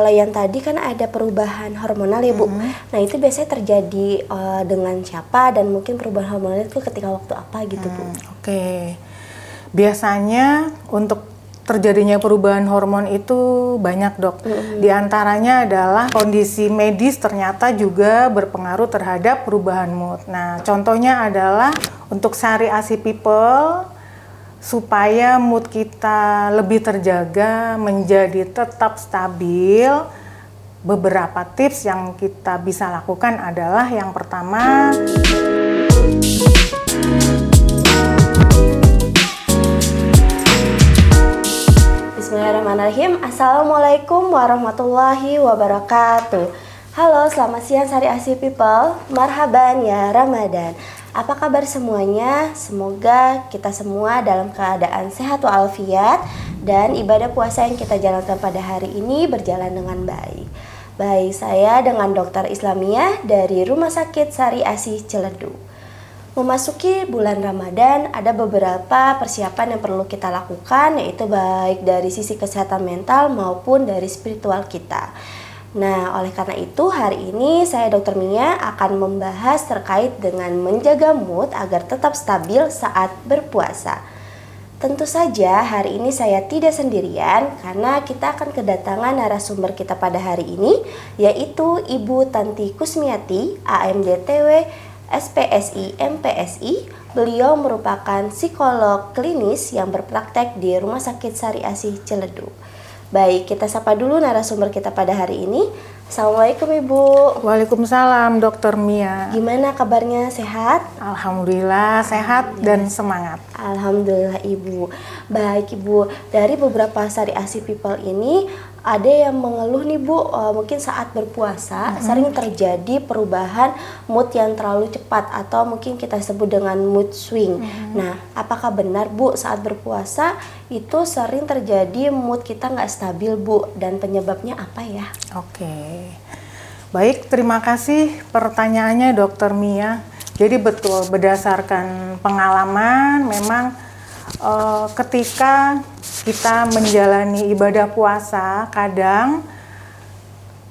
kalau yang tadi kan ada perubahan hormonal ya Bu. Nah itu biasanya terjadi dengan siapa dan mungkin perubahan hormonal itu ketika waktu apa gitu Bu? Oke. Biasanya untuk terjadinya perubahan hormon itu banyak dok. Di antaranya adalah kondisi medis ternyata juga berpengaruh terhadap perubahan mood. Nah contohnya adalah untuk Sari ASI People, supaya mood kita lebih terjaga, menjadi tetap stabil, beberapa tips yang kita bisa lakukan adalah yang pertama, Bismillahirrahmanirrahim. Assalamualaikum warahmatullahi wabarakatuh. Halo, selamat siang Sari ASI People. Marhaban ya Ramadan. Apa kabar semuanya? Semoga kita semua dalam keadaan sehat walafiat dan ibadah puasa yang kita jalankan pada hari ini berjalan dengan baik. Baik, saya dengan Dokter Islamiyah dari Rumah Sakit Sari ASI Ciledug. Memasuki bulan Ramadan, ada beberapa persiapan yang perlu kita lakukan, yaitu baik dari sisi kesehatan mental maupun dari spiritual kita. Nah, oleh karena itu hari ini saya Dr. Mia akan membahas terkait dengan menjaga mood agar tetap stabil saat berpuasa. Tentu saja hari ini saya tidak sendirian karena kita akan kedatangan narasumber kita pada hari ini, yaitu Ibu Tanti Kusmiati, AMDTW, SPSI, MPSI. Beliau merupakan psikolog klinis yang berpraktek di Rumah Sakit Sari ASI Ciledug. Baik, kita sapa dulu narasumber kita pada hari ini. Assalamualaikum Ibu. Waalaikumsalam Dokter Mia. Gimana kabarnya, sehat? Alhamdulillah sehat dan semangat. Alhamdulillah Ibu. Baik Ibu, dari beberapa Sari ASI People ini ada yang mengeluh nih Bu, mungkin saat berpuasa sering terjadi perubahan mood yang terlalu cepat atau mungkin kita sebut dengan mood swing. Nah, apakah benar Bu saat berpuasa itu sering terjadi mood kita nggak stabil Bu, dan penyebabnya apa ya? Oke, baik, terima kasih pertanyaannya Dokter Mia. Jadi betul, berdasarkan pengalaman memang ketika kita menjalani ibadah puasa kadang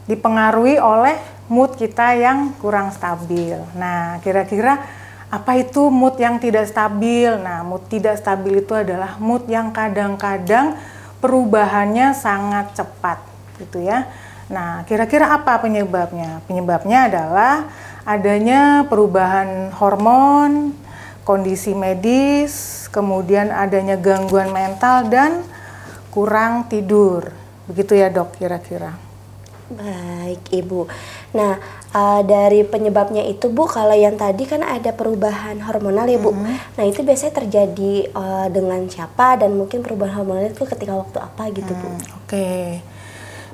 dipengaruhi oleh mood kita yang kurang stabil. Nah, kira-kira apa itu mood yang tidak stabil? Nah, mood tidak stabil itu adalah mood yang kadang-kadang perubahannya sangat cepat, gitu ya. Nah, kira-kira apa penyebabnya? Penyebabnya adalah adanya perubahan hormon, kondisi medis, kemudian adanya gangguan mental dan kurang tidur. Begitu ya Dok, kira-kira. Baik Ibu. Nah, dari penyebabnya itu Bu, kalau yang tadi kan ada perubahan hormonal ya Bu. Nah, itu biasanya terjadi dengan siapa dan mungkin perubahan hormonal itu ketika waktu apa gitu Bu? Oke.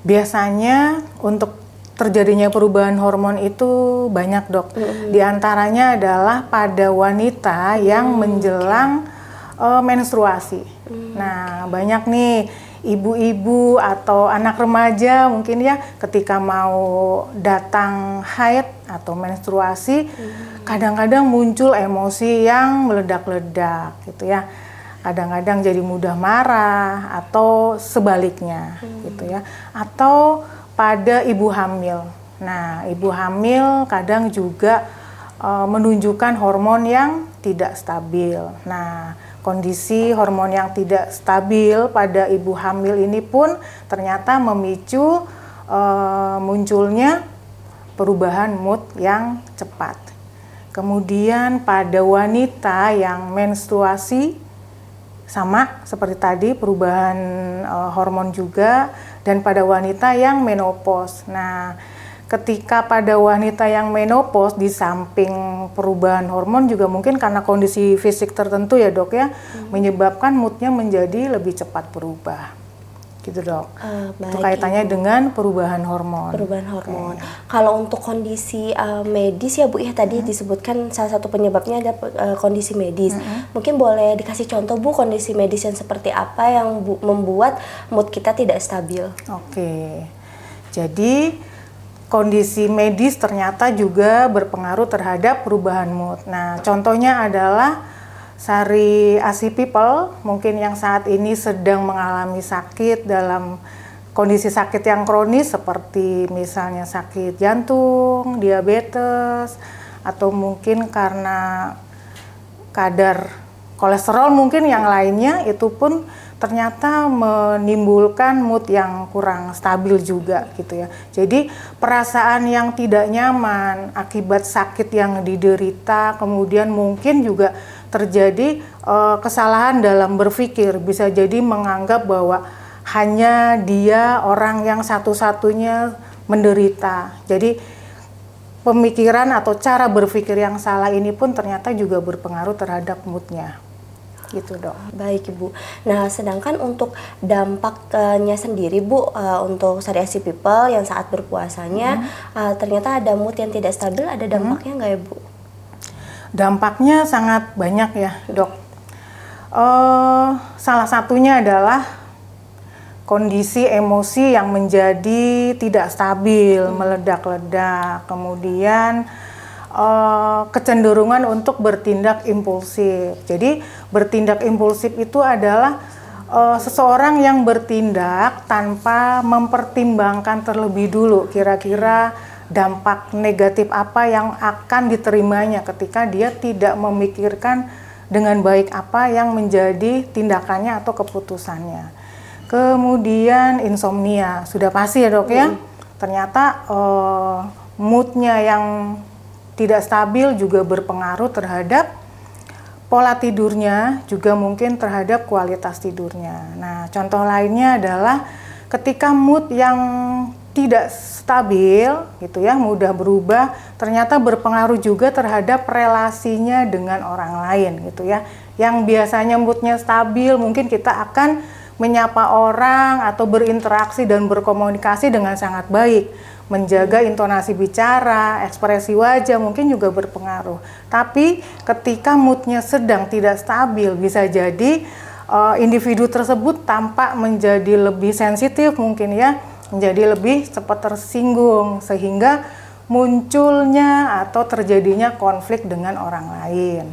Biasanya untuk terjadinya perubahan hormon itu banyak Dok. Di antaranya adalah pada wanita yang menjelang menstruasi. Nah, banyak nih ibu-ibu atau anak remaja mungkin ya ketika mau datang haid atau menstruasi kadang-kadang muncul emosi yang meledak-ledak gitu ya. Kadang-kadang jadi mudah marah atau sebaliknya gitu ya. Atau pada ibu hamil. Nah, ibu hamil kadang juga menunjukkan hormon yang tidak stabil. Nah, kondisi hormon yang tidak stabil pada ibu hamil ini pun ternyata memicu munculnya perubahan mood yang cepat. Kemudian pada wanita yang menstruasi sama seperti tadi perubahan hormon juga, dan pada wanita yang menopause. Nah, ketika pada wanita yang menopause di samping perubahan hormon juga mungkin karena kondisi fisik tertentu ya Dok ya, menyebabkan moodnya menjadi lebih cepat berubah. Gitu Dok. Itu kaitannya dengan perubahan hormon. Perubahan hormon. Kalau untuk kondisi medis ya Bu ya, tadi disebutkan salah satu penyebabnya ada kondisi medis. Mungkin boleh dikasih contoh Bu, kondisi medis yang seperti apa yang membuat mood kita tidak stabil? Oke. Jadi kondisi medis ternyata juga berpengaruh terhadap perubahan mood. Nah, contohnya adalah Sari ASI People mungkin yang saat ini sedang mengalami sakit dalam kondisi sakit yang kronis seperti misalnya sakit jantung, diabetes, atau mungkin karena kadar kolesterol mungkin yang lainnya, itu pun ternyata menimbulkan mood yang kurang stabil juga gitu ya. Jadi perasaan yang tidak nyaman akibat sakit yang diderita, kemudian mungkin juga terjadi kesalahan dalam berpikir, bisa jadi menganggap bahwa hanya dia orang yang satu-satunya menderita. Jadi pemikiran atau cara berpikir yang salah ini pun ternyata juga berpengaruh terhadap moodnya. Gitu dok. Baik Ibu. Nah, sedangkan untuk dampaknya sendiri Bu, untuk Syariasi People yang saat berpuasanya ternyata ada mood yang tidak stabil, ada dampaknya nggak ya Bu? Dampaknya sangat banyak ya dok. Salah satunya adalah kondisi emosi yang menjadi tidak stabil, meledak-ledak, kemudian kecenderungan untuk bertindak impulsif. Jadi bertindak impulsif itu adalah seseorang yang bertindak tanpa mempertimbangkan terlebih dulu kira-kira dampak negatif apa yang akan diterimanya ketika dia tidak memikirkan dengan baik apa yang menjadi tindakannya atau keputusannya. Kemudian insomnia, sudah pasti ya dok ya. Ternyata moodnya yang tidak stabil juga berpengaruh terhadap pola tidurnya, juga mungkin terhadap kualitas tidurnya. Nah, contoh lainnya adalah ketika mood yang tidak stabil gitu ya, mudah berubah, ternyata berpengaruh juga terhadap relasinya dengan orang lain gitu ya. Yang biasanya moodnya stabil, mungkin kita akan menyapa orang atau berinteraksi dan berkomunikasi dengan sangat baik. Menjaga intonasi bicara, ekspresi wajah mungkin juga berpengaruh. Tapi ketika moodnya sedang tidak stabil, bisa jadi individu tersebut tampak menjadi lebih sensitif mungkin ya, menjadi lebih cepat tersinggung, sehingga munculnya atau terjadinya konflik dengan orang lain.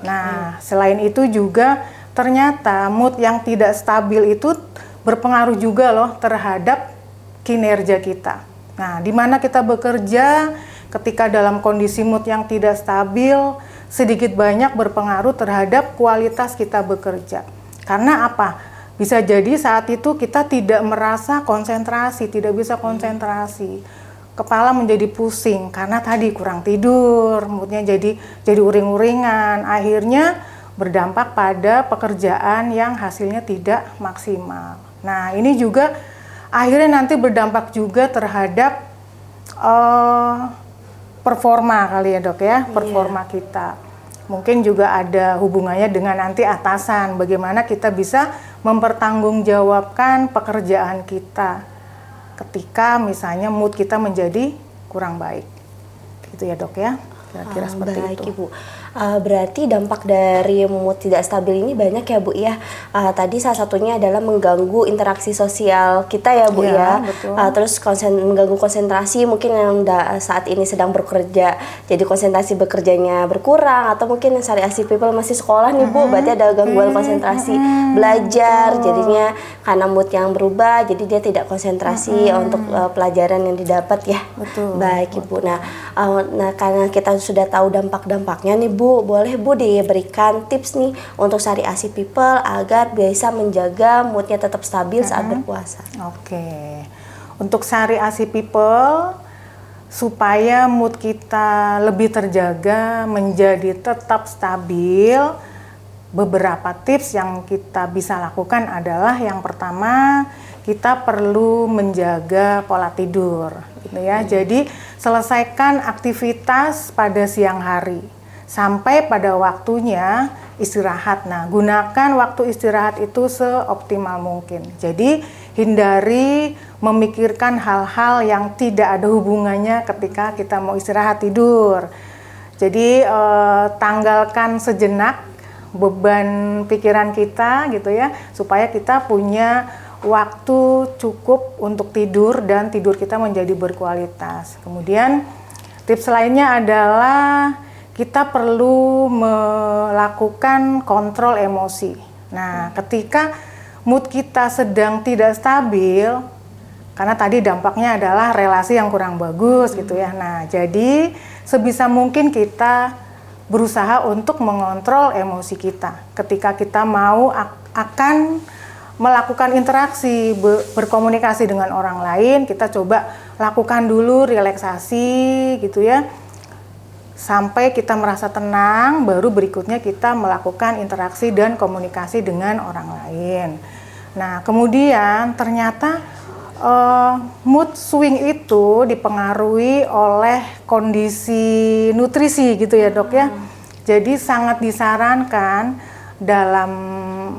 Nah, selain itu juga ternyata mood yang tidak stabil itu berpengaruh juga loh terhadap kinerja kita. Nah, di mana kita bekerja ketika dalam kondisi mood yang tidak stabil, sedikit banyak berpengaruh terhadap kualitas kita bekerja. Karena apa? Bisa jadi saat itu kita tidak merasa konsentrasi, tidak bisa konsentrasi. Kepala menjadi pusing karena tadi kurang tidur, moodnya jadi uring-uringan. Akhirnya berdampak pada pekerjaan yang hasilnya tidak maksimal. Nah, ini juga akhirnya nanti berdampak juga terhadap performa kali ya dok ya, performa kita. Mungkin juga ada hubungannya dengan nanti atasan, bagaimana kita bisa mempertanggungjawabkan pekerjaan kita ketika misalnya mood kita menjadi kurang baik. Gitu ya dok ya, kira-kira seperti baik, itu. Ibu. Berarti dampak dari mood tidak stabil ini banyak ya Bu ya. Tadi salah satunya adalah mengganggu interaksi sosial kita ya Bu ya. Betul. Terus mengganggu konsentrasi mungkin yang saat ini sedang bekerja. Jadi konsentrasi bekerjanya berkurang, atau mungkin yang Syariasi People masih sekolah nih Bu, berarti ada gangguan konsentrasi belajar. Jadinya karena mood yang berubah, jadi dia tidak konsentrasi untuk pelajaran yang didapat ya. Betul. Baik Ibu. Nah, karena kita sudah tahu dampak-dampaknya nih Bu, boleh Bu diberikan tips nih untuk Syariasi People agar bisa menjaga moodnya tetap stabil saat berpuasa. Oke. Untuk Syariasi People, supaya mood kita lebih terjaga, menjadi tetap stabil, beberapa tips yang kita bisa lakukan adalah yang pertama, kita perlu menjaga pola tidur gitu ya. Jadi selesaikan aktivitas pada siang hari sampai pada waktunya istirahat. Nah, gunakan waktu istirahat itu seoptimal mungkin. Jadi hindari memikirkan hal-hal yang tidak ada hubungannya ketika kita mau istirahat tidur. Jadi tanggalkan sejenak beban pikiran kita gitu ya, supaya kita punya waktu cukup untuk tidur dan tidur kita menjadi berkualitas. Kemudian tips lainnya adalah kita perlu melakukan kontrol emosi. Nah, ketika mood kita sedang tidak stabil, Karena tadi dampaknya adalah relasi yang kurang bagus gitu ya. Nah, jadi sebisa mungkin kita berusaha untuk mengontrol emosi kita. Ketika kita mau akan melakukan interaksi, berkomunikasi dengan orang lain, kita coba lakukan dulu relaksasi gitu ya. Sampai kita merasa tenang, baru berikutnya kita melakukan interaksi dan komunikasi dengan orang lain. Nah, kemudian ternyata mood swing itu dipengaruhi oleh kondisi nutrisi gitu ya dok ya. Jadi sangat disarankan dalam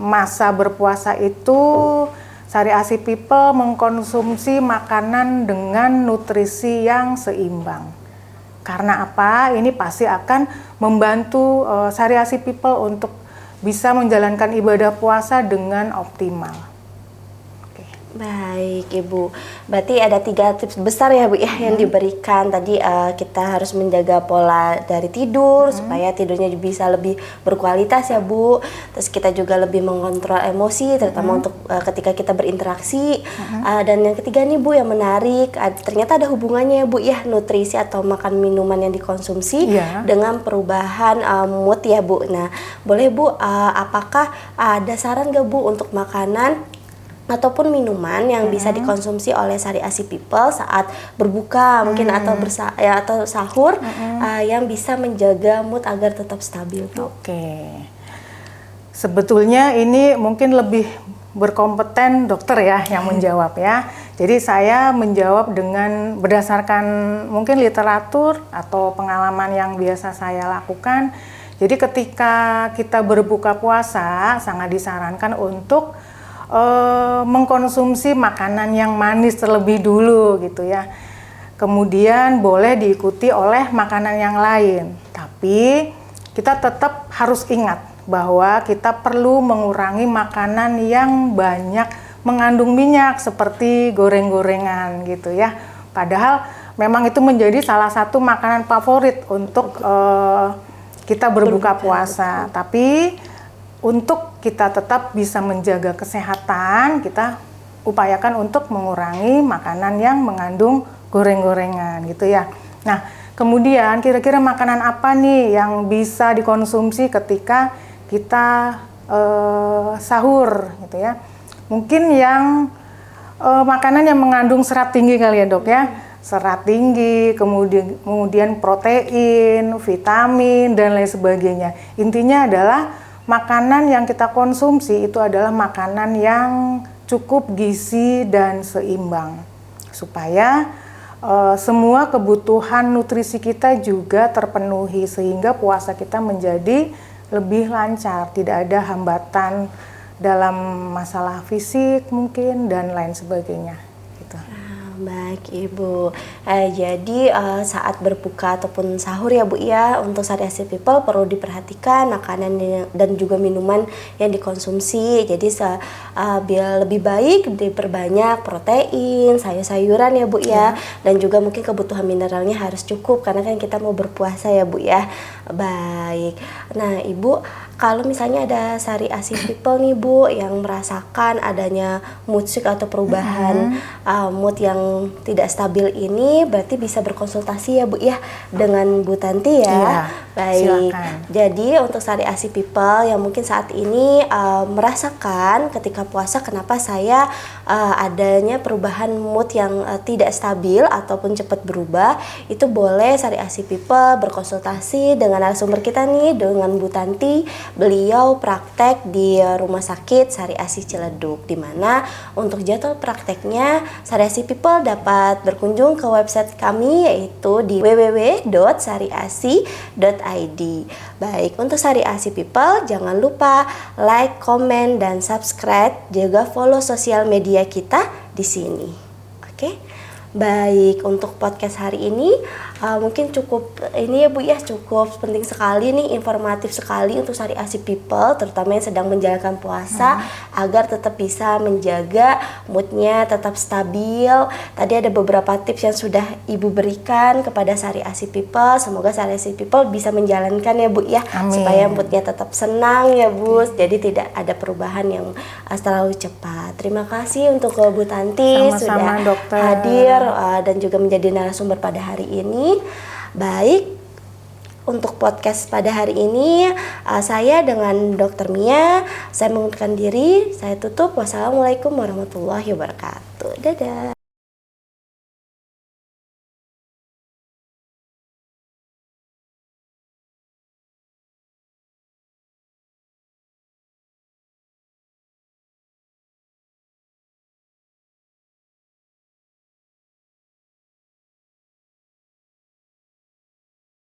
masa berpuasa itu Sari Asi People mengkonsumsi makanan dengan nutrisi yang seimbang. Karena apa? Ini pasti akan membantu Sari Asi People untuk bisa menjalankan ibadah puasa dengan optimal. Baik Ibu, berarti ada 3 tips besar ya Bu ya yang diberikan. Tadi kita harus menjaga pola dari tidur supaya tidurnya bisa lebih berkualitas ya Bu. Terus kita juga lebih mengontrol emosi terutama untuk ketika kita berinteraksi. Dan yang ketiga nih Bu yang menarik, ternyata ada hubungannya ya Bu ya, nutrisi atau makan minuman yang dikonsumsi dengan perubahan mood ya Bu. Nah boleh Bu, apakah ada saran gak Bu untuk makanan ataupun minuman yang bisa dikonsumsi oleh Sari Asi People saat berbuka mungkin atau atau sahur yang bisa menjaga mood agar tetap stabil tuh? Oke. Sebetulnya ini mungkin lebih berkompeten dokter ya yang menjawab ya. Jadi saya menjawab dengan berdasarkan mungkin literatur atau pengalaman yang biasa saya lakukan. Jadi ketika kita berbuka puasa sangat disarankan untuk mengkonsumsi makanan yang manis terlebih dulu gitu ya. Kemudian boleh diikuti oleh makanan yang lain. Tapi kita tetap harus ingat bahwa kita perlu mengurangi makanan yang banyak mengandung minyak seperti goreng-gorengan gitu ya. Padahal memang itu menjadi salah satu makanan favorit untuk kita berbuka puasa. Tapi untuk kita tetap bisa menjaga kesehatan, kita upayakan untuk mengurangi makanan yang mengandung goreng-gorengan gitu ya. Nah, kemudian kira-kira makanan apa nih yang bisa dikonsumsi ketika kita sahur gitu ya. Mungkin yang makanan yang mengandung serat tinggi kali ya dok ya. Serat tinggi, kemudian protein, vitamin, dan lain sebagainya. Intinya adalah makanan yang kita konsumsi itu adalah makanan yang cukup gizi dan seimbang supaya semua kebutuhan nutrisi kita juga terpenuhi sehingga puasa kita menjadi lebih lancar, tidak ada hambatan dalam masalah fisik mungkin dan lain sebagainya gitu. Baik Ibu, jadi saat berbuka ataupun sahur ya Bu ya, untuk Sari Asi People perlu diperhatikan makanan dan juga minuman yang dikonsumsi. Jadi biar lebih baik diperbanyak protein, sayur-sayuran ya Bu ya, dan juga mungkin kebutuhan mineralnya harus cukup karena kan kita mau berpuasa ya Bu ya. Baik, nah Ibu, kalau misalnya ada Sari Asi People nih Bu yang merasakan adanya mood swing atau perubahan mood yang tidak stabil ini, berarti bisa berkonsultasi ya Bu ya dengan Bu Tanti ya. Iya, baik. silakan. Jadi untuk Sari Asi People yang mungkin saat ini merasakan ketika puasa kenapa saya adanya perubahan mood yang tidak stabil ataupun cepat berubah, itu boleh Sari Asi People berkonsultasi dengan narasumber kita nih, dengan Bu Tanti. Beliau praktek di Rumah Sakit Sari Asi Ciledug, di mana untuk jadwal prakteknya Sari Asi People dapat berkunjung ke website kami yaitu di www.sariasi.id. Baik, untuk Sari Asi People jangan lupa like, komen, dan subscribe, juga follow sosial media kita di sini. Oke. Baik, untuk podcast hari ini mungkin cukup ini ya Bu ya, cukup penting sekali nih, informatif sekali untuk Sari Asi People, terutama yang sedang menjalankan puasa agar tetap bisa menjaga moodnya tetap stabil. Tadi ada beberapa tips yang sudah Ibu berikan kepada Sari Asi People. Semoga Sari Asi People bisa menjalankan ya Bu ya, Amin. supaya moodnya tetap senang ya Bu. Jadi tidak ada perubahan yang terlalu cepat. Terima kasih untuk Bu Tanti Sama-sama, sudah dokter. hadir dan juga menjadi narasumber pada hari ini. Baik, untuk podcast pada hari ini saya dengan Dr. Mia, saya mengundurkan diri, saya tutup. Wassalamualaikum warahmatullahi wabarakatuh. Dadah.